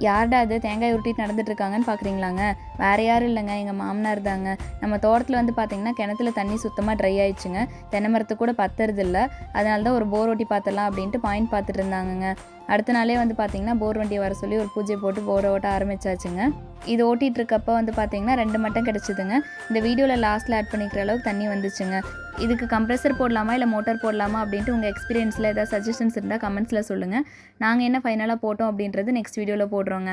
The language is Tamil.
யார்டா அது தேங்காய் உருட்டிட்டு நடந்துட்டு இருக்காங்கன்னு பார்க்குறீங்களாங்க? வேறு யாரும் இல்லைங்க, எங்கள் மாமனார் தாங்க. நம்ம தோட்டத்தில் வந்து பார்த்திங்கன்னா கிணத்துல தண்ணி சுத்தமாக ட்ரை ஆயிடுச்சுங்க. தென்னை மரத்துக்கு கூட பத்துறது இல்லை. அதனால தான் ஒரு போர் ஓட்டி பார்த்துடலாம் அப்படின்ட்டு பாயிண்ட் பார்த்துட்டு இருந்தாங்கங்க. அடுத்த நாளே வந்து பார்த்திங்கன்னா போர் வண்டியை வர சொல்லி ஒரு பூஜை போட்டு போரை ஓட்ட ஆரம்பித்தாச்சுங்க. இது ஓட்டிகிட்டு இருக்கப்போ வந்து பார்த்திங்கன்னா 2 மட்டும் கிடச்சிதுங்க. இந்த வீடியோவில் லாஸ்ட்டில் ஆட் பண்ணிக்கிற அளவுக்கு தண்ணி வந்துச்சுங்க. இதுக்கு கம்ப்ரெசர் போடலாமா இல்லை மோட்டார் போடலாமா அப்படின்ட்டு உங்கள் எக்ஸ்பீரியன்ஸில் ஏதாவது சஜஷன்ஸ் இருந்தால் கமெண்ட்ஸில் சொல்லுங்கள். நாங்கள் என்ன ஃபைனலாக போட்டோம் அப்படின்றது நெக்ஸ்ட் வீடியோவில் போடுறோங்க.